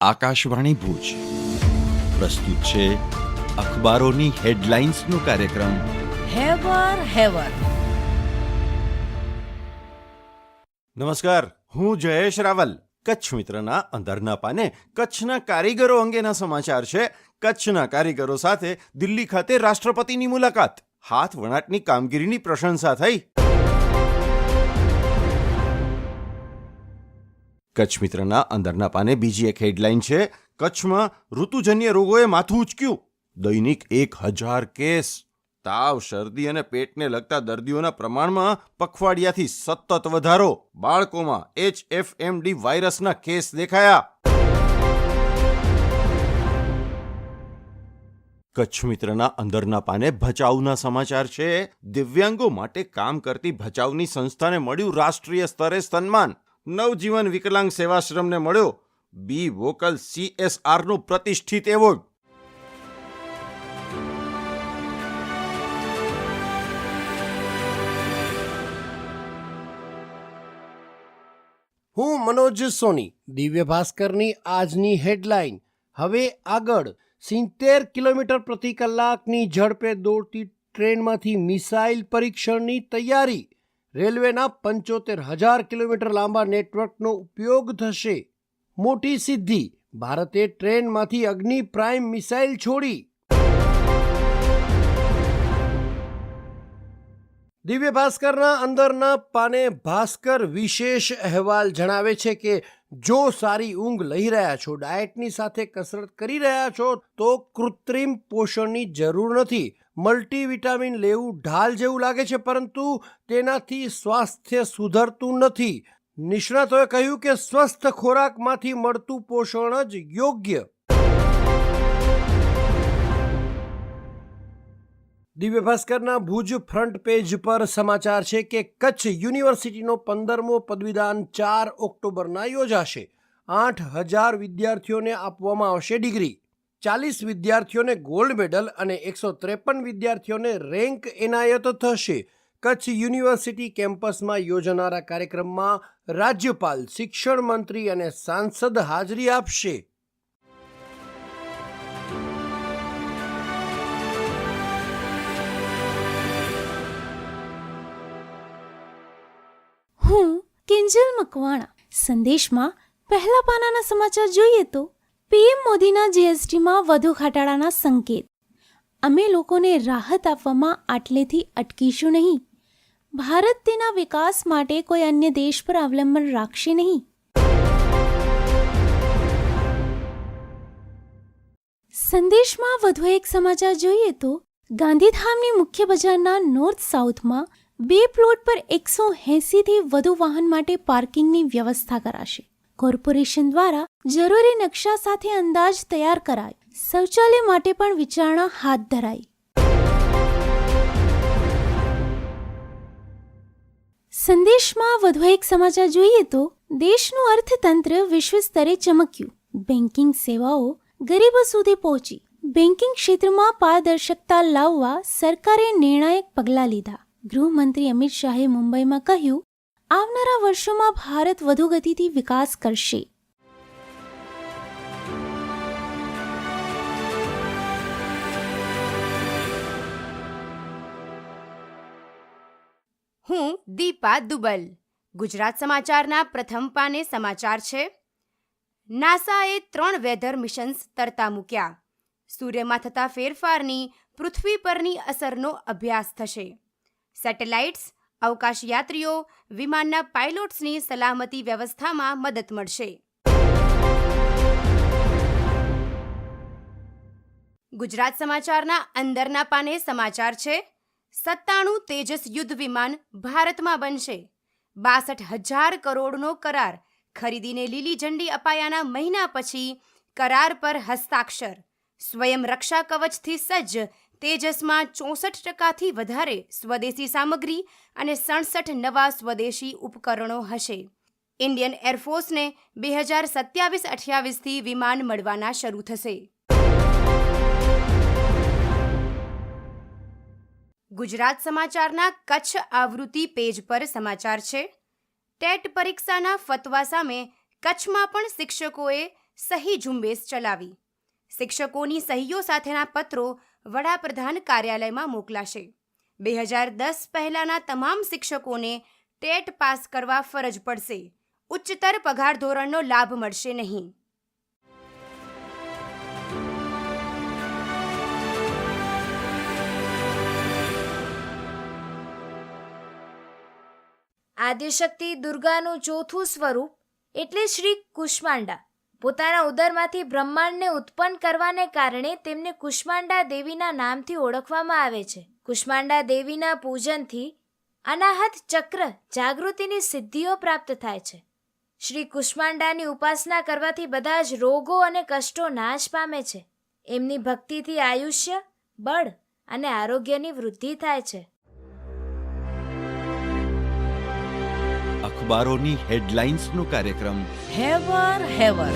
આકાશવાણી ભુજ પ્રસ્તુત છે અખબારોની હેડલાઇન્સનો કાર્યક્રમ હેવર. નમસ્કાર, હું જયેશ રાવલ. કચ્છ મિત્રના અંદરના પાને કચ્છના કારીગરો અંગેના સમાચાર છે. કચ્છના કારીગરો સાથે દિલ્હી ખાતે રાષ્ટ્રપતિની મુલાકાત. હાથ વણાટની કામગીરીની પ્રશંસા થઈ. કચ્છ મિત્રના અંદરના પાને બીજી એક હેડલાઇન છે, કચ્છમાં ઋતુજન્ય રોગોએ માથું ઉચક્યું. દૈનિક 1000 કેસ. તાવ, શરદી અને પેટને લગતા દર્દીઓના પ્રમાણમાં પખવાડિયાથી સતત વધારો. બાળકોમાં HFMD વાયરસના કેસ દેખાયા. કચ્છ મિત્રના અંદરના પાને ભચાઉના સમાચાર છે. દિવ્યાંગો માટે કામ કરતી ભચાઉની સંસ્થાને મળ્યું રાષ્ટ્રીય સ્તરે સન્માન. નવજીવન વિકલાંગ સેવાશ્રમને મળ્યો બી વોકલ CSR નો પ્રતિષ્ઠિત એવોર્ડ. હું મનોજ સોની. દિવ્ય ભાસ્કરની આજની હેડલાઇન. હવે આગળ 70 કિલોમીટર પ્રતિ કલાકની ઝડપે દોડતી ટ્રેનમાંથી મિસાઇલ પરીક્ષણની તૈયારી. રેલવેના 75,000 કિલોમીટર લાંબા નેટવર્કનો ઉપયોગ થશે. મોટી સિદ્ધિ, ભારતે ટ્રેનમાંથી અગ્નિ પ્રાઇમ મિસાઇલ છોડી. દિવ્ય ભાસ્કરના અંદરના પાને ભાસ્કર વિશેષ અહેવાલ જણાવે છે કે જો સારી ઊંઘ લઈ રહ્યા છો, ડાયટની સાથે કસરત કરી રહ્યા છો તો કૃત્રિમ પોષણની જરૂર નથી. મલ્ટીવિટામિન લેવું ઢાલ જેવું લાગે છે, પરંતુ તેનાથી સ્વાસ્થ્ય સુધરતું નથી. નિષ્ણાતોએ કહ્યું કે સ્વસ્થ ખોરાકમાંથી મળતું પોષણ જ યોગ્ય. દિવ્ય ભાસ્કરના ભુજ ફ્રન્ટ પેજ પર સમાચાર છે કે કચ્છ યુનિવર્સિટીનો 15મો પદવીદાન 4 ઓક્ટોબરના યોજાશે. 8,000 વિદ્યાર્થીઓને આપવામાં આવશે ડિગ્રી. 40 વિદ્યાર્થીઓને ગોલ્ડ મેડલ અને 153 વિદ્યાર્થીઓને રેન્ક એનાયત થશે. કચ્છ યુનિવર્સિટી કેમ્પસમાં યોજાનારા કાર્યક્રમમાં રાજ્યપાલ, શિક્ષણ મંત્રી અને સાંસદ હાજરી આપશે. હું કિંજલ મકવાણા. સંદેશમાં પહેલા પાનાના સમાચાર જોઈએ તો PM મોદીના GSTમાં વધુ ઘટાડાના સંકેત. અમે લોકોને રાહત આપવામાં આટલેથી અટકીશું નહીં. ભારત તેના વિકાસ માટે કોઈ અન્ય દેશ પર અવલંબન રાખશે નહીં. સંદેશમાં વધુ એક સમાચાર જોઈએ તો ગાંધીધામની મુખ્ય બજારના નોર્થ સાઉથમાં 2 પ્લોટ પર 180થી વધુ વાહન માટે પાર્કિંગની વ્યવસ્થા કરાશે. કોર્પોરેશન દ્વારા જરૂરી નકશા સાથે અંદાજ તૈયાર કરાય. શૌચાલય માટે પણ વિચારણા હાથ ધરાઈ. સંદેશમાં વધુ એક સમાચાર જોઈએ તો દેશનું અર્થતંત્ર વિશ્વ સ્તરે ચમક્યું. બેન્કિંગ સેવાઓ ગરીબો સુધી પહોંચી. બેન્કિંગ ક્ષેત્રમાં પારદર્શકતા લાવવા સરકારે નિર્ણાયક પગલાં લીધા. ગૃહમંત્રી અમિત શાહે મુંબઈમાં કહ્યું, આવનારા વર્ષોમાં ભારત વધુ ગતિથી વિકાસ કરશે. હું દીપા દુબલ. ગુજરાત સમાચારના પ્રથમ પાને સમાચાર છે. નાસાએ 3 વેધર મિશન્સ તરતા મૂક્યા. સૂર્યમાં થતા ફેરફારની પૃથ્વી પરની અસરનો અભ્યાસ થશે. સેટેલાઇટ્સ, અવકાશયાત્રીઓ, વિમાનના પાયલોટ્સની સલામતી વ્યવસ્થામાં મદદ મળશે. ગુજરાત સમાચારના અંદરના પાને સમાચાર છે. 97 તેજસ યુદ્ધ વિમાન ભારતમાં બનશે. 62,000 કરોડનો કરાર. ખરીદીને લીલી ઝંડી અપાયાના મહિના પછી કરાર પર હસ્તાક્ષર. સ્વયં રક્ષા કવચથી સજ્જ તેજસમાં 64%થી વધારે સ્વદેશી સામગ્રી અને 67 નવા સ્વદેશી ઉપકરણો હશે. ઇન્ડિયન એરફોર્સને 2027-28થી વિમાન મળવાના શરૂ થશે. ગુજરાત સમાચારના કચ્છ આવૃત્તિ પેજ પર સમાચાર છે. ટેટ પરીક્ષાના ફતવા સામે કચ્છમાં પણ શિક્ષકોએ સહી ઝુંબેશ ચલાવી. શિક્ષકોની સહીઓ સાથેના પત્રો વડાપ્રધાન કાર્યાલયમાં મોકલાશે. 2010 પહેલાંના તમામ શિક્ષકોને ટેટ પાસ કરવા ફરજ પડશે. ઉચ્ચતર પગાર ધોરણનો લાભ મળશે નહીં. આદ્યશક્તિ દુર્ગાનું ચોથું સ્વરૂપ એટલે શ્રી કુષ્માંડા પોતાના ઉદરમાંથી બ્રહ્માંડને ઉત્પન્ન કરવાને કારણે તેમને કુષ્માંડા દેવીના નામથી ઓળખવામાં આવે છે. કુષ્માંડા દેવીના પૂજનથી અનાહત ચક્ર જાગૃતિની સિદ્ધિઓ પ્રાપ્ત થાય છે. શ્રી કુષ્માંડાની ઉપાસના કરવાથી બધા જ રોગો અને કષ્ટો નાશ પામે છે. એમની ભક્તિથી આયુષ્ય, બળ અને આરોગ્યની વૃદ્ધિ થાય છે. અખબારોની હેડલાઇન્સનો કાર્યક્રમ હેવર હેવર